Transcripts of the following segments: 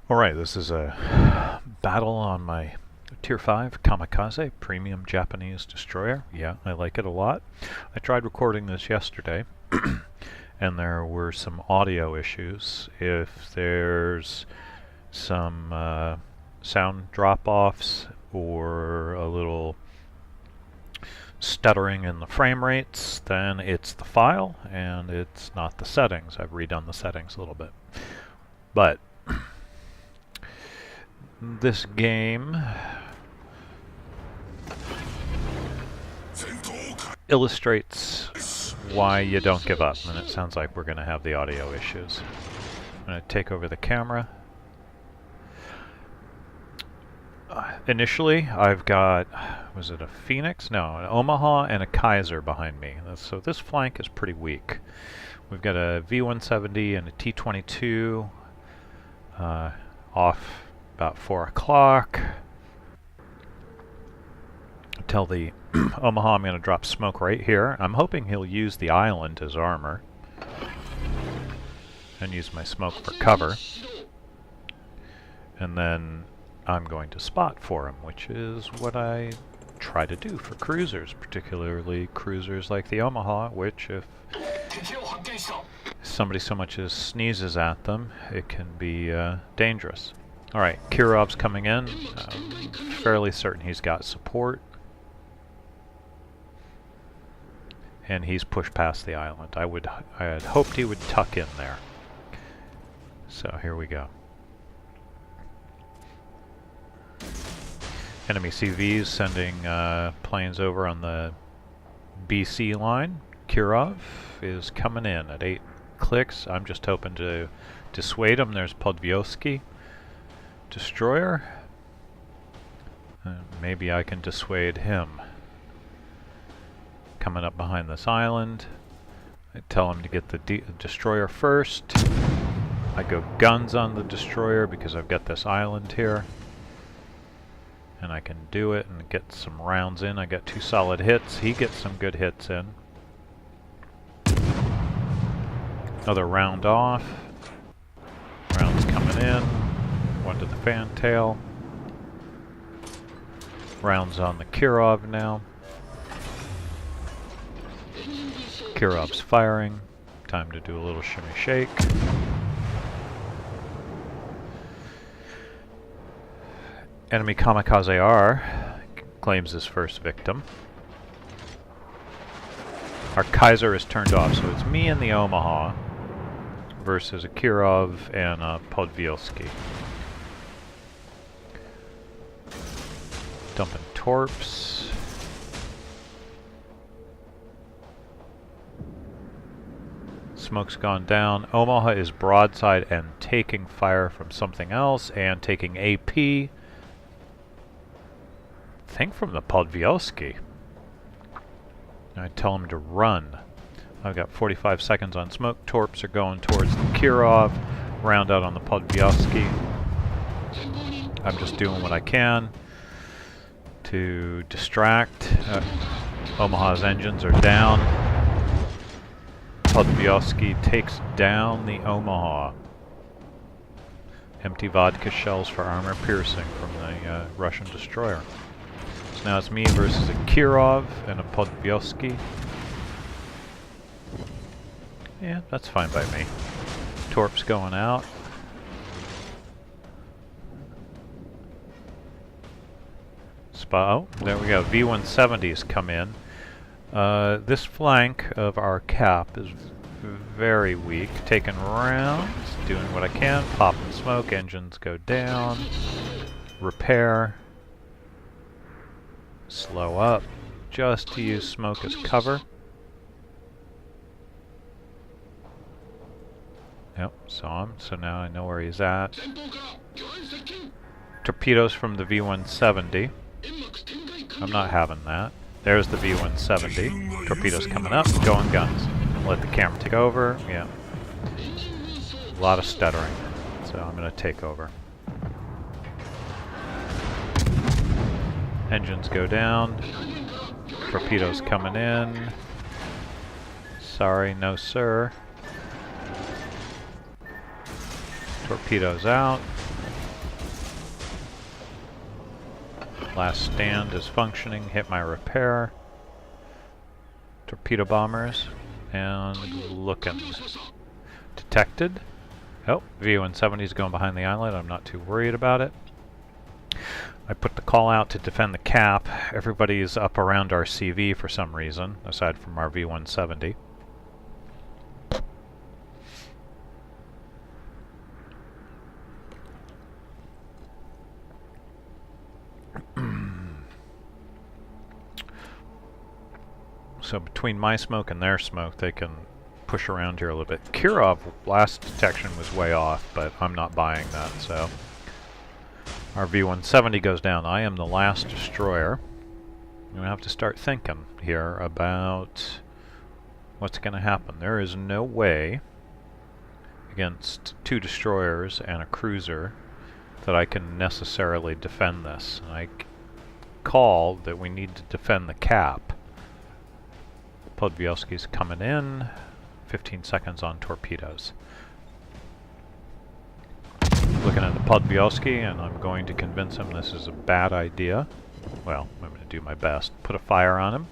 Alright, this is a battle on my Tier 5 Kamikaze Premium Japanese Destroyer. Yeah, I like it a lot. I tried recording this yesterday, and there were some audio issues. If there's some sound drop-offs or a little stuttering in the frame rates, then it's the file and it's not the settings. I've redone the settings a little bit. But this game illustrates why you don't give up, and it sounds like we're going to have the audio issues. I'm going to take over the camera. Initially, I've got, was it a Phoenix? No, an Omaha and a Kaiser behind me. So this flank is pretty weak. We've got a V-170 and a T-22 off about 4 o'clock. Tell the Omaha I'm going to drop smoke right here. I'm hoping he'll use the island as armor and use my smoke for cover. And then I'm going to spot for him, which is what I try to do for cruisers, particularly cruisers like the Omaha, which if somebody so much as sneezes at them, it can be dangerous. Alright, Kirov's coming in. I'm fairly certain he's got support. And he's pushed past the island. I had hoped he would tuck in there. So here we go. Enemy CVs sending planes over on the BC line. Kirov is coming in at 8 clicks. I'm just hoping to dissuade him. There's Podvyosky destroyer. Maybe I can dissuade him. Coming up behind this island. I tell him to get the destroyer first. I go guns on the destroyer because I've got this island here. And I can do it and get some rounds in. I got 2 solid hits. He gets some good hits in. Another round off. Rounds coming in. 1 to the fantail. Rounds on the Kirov now. Kirov's firing. Time to do a little shimmy shake. Enemy Kamikaze R claims his first victim. Our Kaiser is turned off, so it's me and the Omaha versus a Kirov and a Podvyosky. Dumping torps. Smoke's gone down. Omaha is broadside and taking fire from something else and taking AP. I think from the Podvyosky. I tell him to run. I've got 45 seconds on smoke. Torps are going towards the Kirov. Round out on the Podvyosky. I'm just doing what I can to distract. Omaha's engines are down. Podvyosky takes down the Omaha. Empty vodka shells for armor piercing from the Russian destroyer. So now it's me versus a Kirov and a Podvyosky. Yeah, that's fine by me. Torps going out. Oh, there we go. V-170s come in. This flank of our cap is very weak. Taking rounds, doing what I can, popping smoke, engines go down, repair, slow up, just to use smoke as cover. Yep, saw him, so now I know where he's at. Torpedoes from the V-170. I'm not having that. There's the V-170. Torpedoes coming up, going guns. Let the camera take over. Yeah. A lot of stuttering. So I'm going to take over. Engines go down. Torpedoes coming in. Sorry, no sir. Torpedoes out. Last stand is functioning. Hit my repair. Torpedo bombers. And looking. Detected. Oh, V-170 is going behind the island. I'm not too worried about it. I put the call out to defend the cap. Everybody's up around our CV for some reason, aside from our V-170. So between my smoke and their smoke, they can push around here a little bit. Kirov, last detection was way off, but I'm not buying that, so... Our V-170 goes down. I am the last destroyer. I'm going to have to start thinking here about what's going to happen. There is no way against 2 destroyers and a cruiser that I can necessarily defend this. I call that we need to defend the cap. Podbielski's coming in. 15 seconds on torpedoes. Looking at the Podbielski, and I'm going to convince him this is a bad idea. Well, I'm going to do my best. Put a fire on him.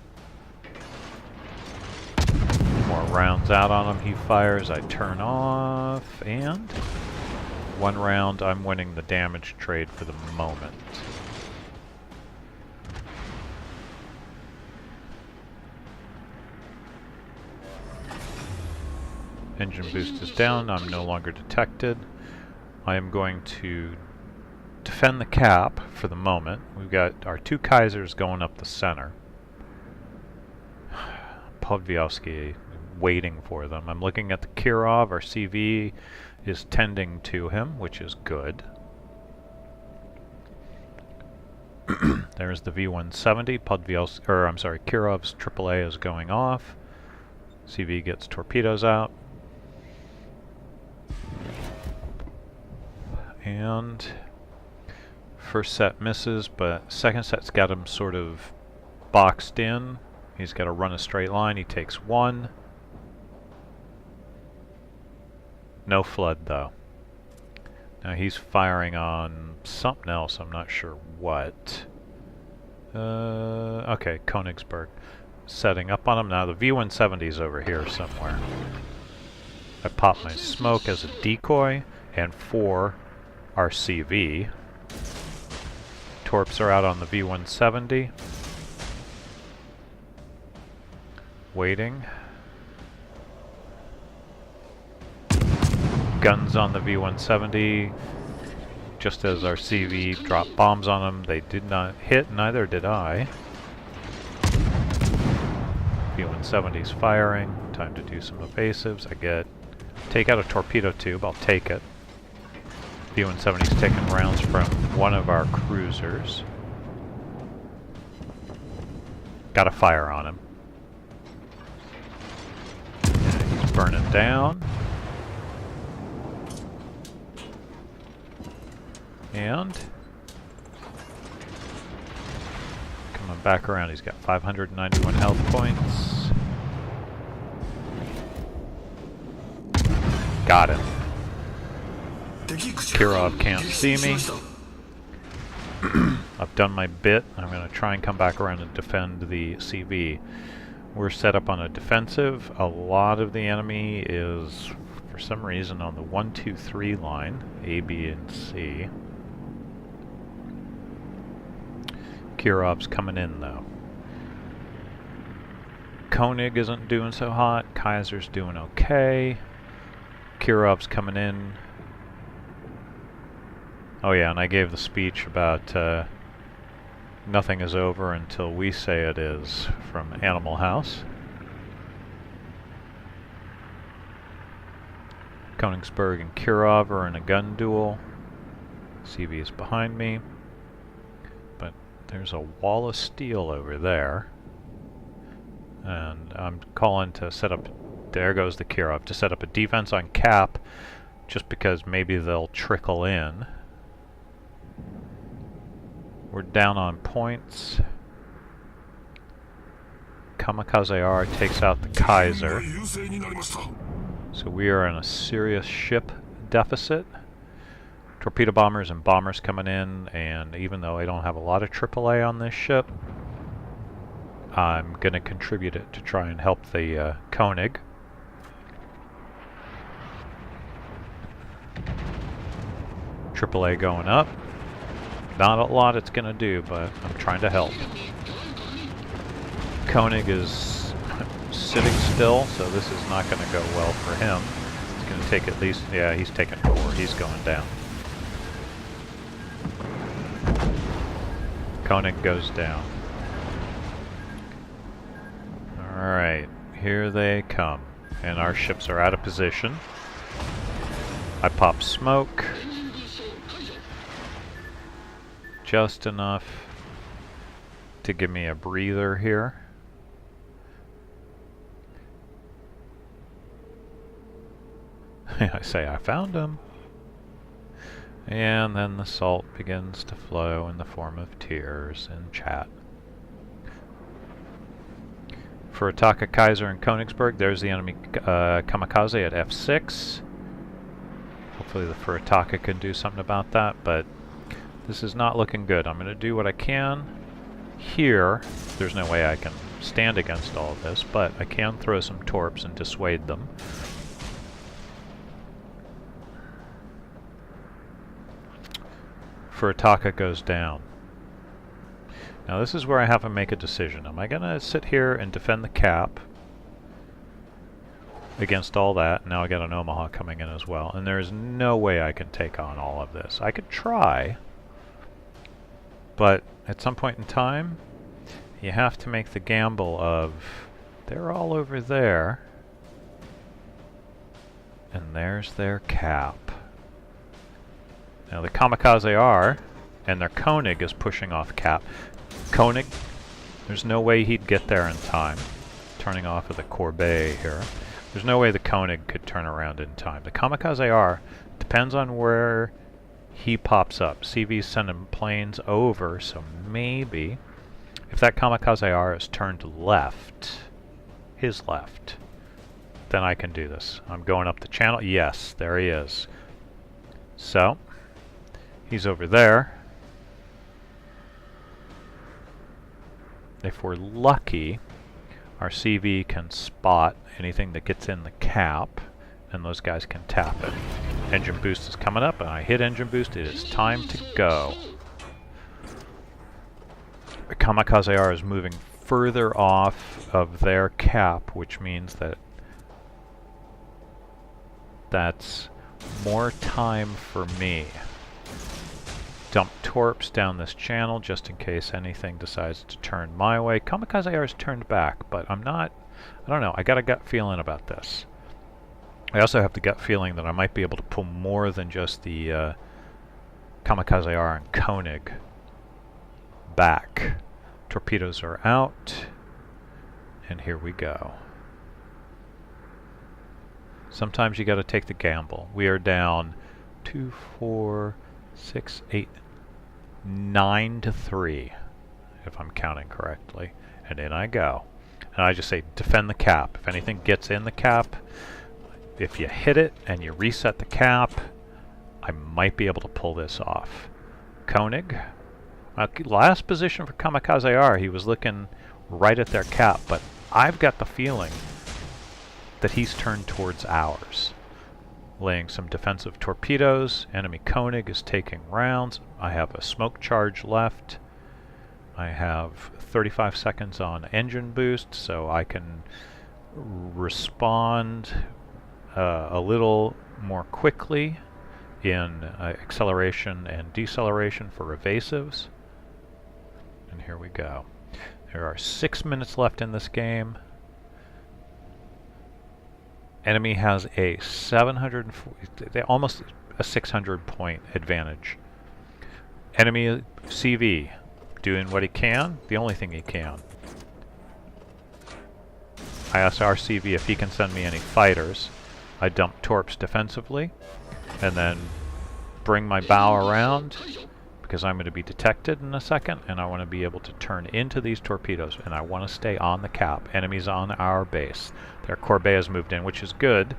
More rounds out on him. He fires. I turn off, and 1 round. I'm winning the damage trade for the moment. Engine boost is down. I'm no longer detected. I am going to defend the cap for the moment. We've got our 2 Kaisers going up the center. Podbielski waiting for them. I'm looking at the Kirov. Our CV is tending to him, which is good. There's the V-170. Kirov's AAA is going off. CV gets torpedoes out. And first set misses, but second set's got him sort of boxed in. He's got to run a straight line. He takes 1. No flood, though. Now he's firing on something else. I'm not sure what. Okay, Königsberg. Setting up on him. Now the V-170's over here somewhere. I pop my smoke as a decoy, and 4 RCV. Torps are out on the V-170. Waiting. Guns on the V-170. Just as our CV dropped bombs on them, they did not hit, neither did I. V-170's firing. Time to do some evasives. Take out a torpedo tube, I'll take it. V-170's taking rounds from one of our cruisers. Got a fire on him. Yeah, he's burning down. And coming back around, he's got 591 health points. Got him. Kirov can't see me. I've done my bit. I'm going to try and come back around and defend the CV. We're set up on a defensive. A lot of the enemy is, for some reason, on the 1, 2, 3 line. A, B, and C. Kirov's coming in, though. Koenig isn't doing so hot. Kaiser's doing okay. Kirov's coming in. Oh yeah, and I gave the speech about nothing is over until we say it is, from Animal House. Königsberg and Kirov are in a gun duel. CV is behind me. But there's a wall of steel over there. And I'm calling to set up, there goes the Kirov, to set up a defense on cap, just because maybe they'll trickle in. We're down on points. Kamikaze R takes out the Kaiser. So we are in a serious ship deficit. torpedo bombers and bombers coming in, and even though I don't have a lot of AAA on this ship, I'm going to contribute it to try and help the Koenig. AAA going up. Not a lot it's going to do, but I'm trying to help. Koenig is sitting still, so this is not going to go well for him. It's going to take at least, yeah, he's taking 4. He's going down. Koenig goes down. Alright, here they come. And our ships are out of position. I pop smoke. Just enough to give me a breather here. I say I found him. And then the salt begins to flow in the form of tears in chat. For Ataka, Kaiser, and Königsberg, there's the enemy kamikaze at F6. Hopefully the Furataka can do something about that, but this is not looking good. I'm going to do what I can here. There's no way I can stand against all of this, but I can throw some torps and dissuade them. Furataka goes down. Now this is where I have to make a decision. Am I going to sit here and defend the cap against all that? Now I got an Omaha coming in as well, and there's no way I can take on all of this. I could try, but at some point in time, you have to make the gamble of they're all over there, and there's their cap. Now the kamikaze are, and their Koenig is pushing off cap. Koenig, there's no way he'd get there in time. Turning off of the Corbeil here. There's no way the Koenig could turn around in time. The kamikaze are, depends on where he pops up. CV's sending planes over, so maybe if that kamikaze R is turned left, his left, then I can do this. I'm going up the channel. Yes, there he is. So he's over there. If we're lucky, our CV can spot anything that gets in the cap, and those guys can tap it. Engine boost is coming up, and I hit engine boost. It is time to go. The kamikaze R is moving further off of their cap, which means that that's more time for me. Dump torps down this channel just in case anything decides to turn my way. Kamikaze R is turned back, but I don't know, I got a gut feeling about this. I also have the gut feeling that I might be able to pull more than just the Kamikaze R and Koenig back. Torpedoes are out, and here we go. Sometimes you got to take the gamble. We are down 2, 4, 6, 8, 9 to 3, if I'm counting correctly. And in I go. And I just say defend the cap. If anything gets in the cap, if you hit it and you reset the cap, I might be able to pull this off. Koenig. Last position for Kamikaze R, he was looking right at their cap, but I've got the feeling that he's turned towards ours. Laying some defensive torpedoes. Enemy Koenig is taking rounds. I have a smoke charge left. I have 35 seconds on engine boost, so I can respond a little more quickly in acceleration and deceleration for evasives. And here we go. There are 6 minutes left in this game. Enemy has a 740, almost a 600 point advantage. Enemy CV doing what he can, the only thing he can. I asked our CV if he can send me any fighters. I dump torps defensively, and then bring my bow around, because I'm going to be detected in a second, and I want to be able to turn into these torpedoes, and I want to stay on the cap. Enemies on our base. Their Corbeil has moved in, which is good,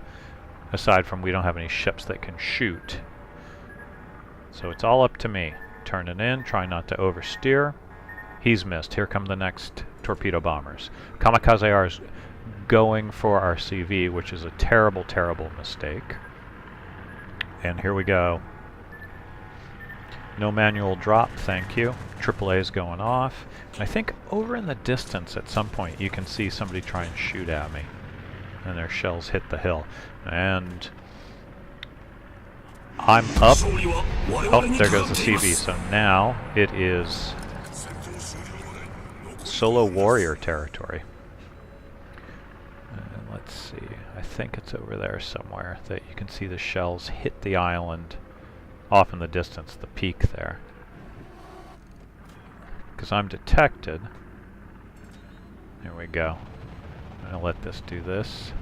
aside from we don't have any ships that can shoot. So it's all up to me. Turning in, trying not to oversteer. He's missed. Here come the next torpedo bombers. Kamikaze R is going for our CV, which is a terrible, terrible mistake. And here we go. No manual drop, thank you. AAA is going off. And I think over in the distance at some point you can see somebody try and shoot at me. And their shells hit the hill. And I'm up. Oh, there goes the CV. So now it is Solo Warrior territory. And let's see. I think it's over there somewhere that you can see the shells hit the island off in the distance, the peak there. Because I'm detected. There we go. I'm going to let this do this.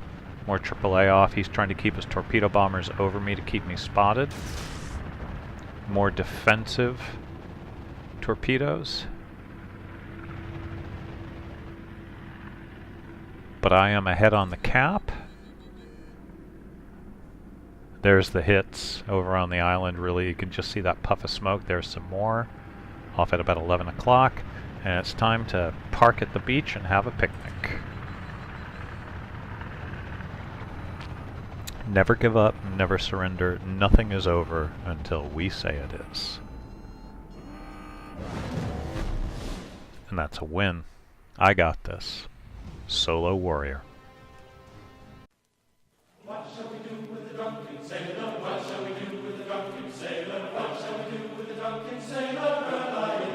More AAA off. He's trying to keep his torpedo bombers over me to keep me spotted. More defensive torpedoes. But I am ahead on the cap. There's the hits over on the island. Really, you can just see that puff of smoke. There's some more. Off at about 11 o'clock. And it's time to park at the beach and have a picnic. Never give up, never surrender. Nothing is over until we say it is. And that's a win. I got this. Solo Warrior. What shall we do with the drunken sailor? What shall we do with the drunken sailor? What shall we do with the drunken sailor?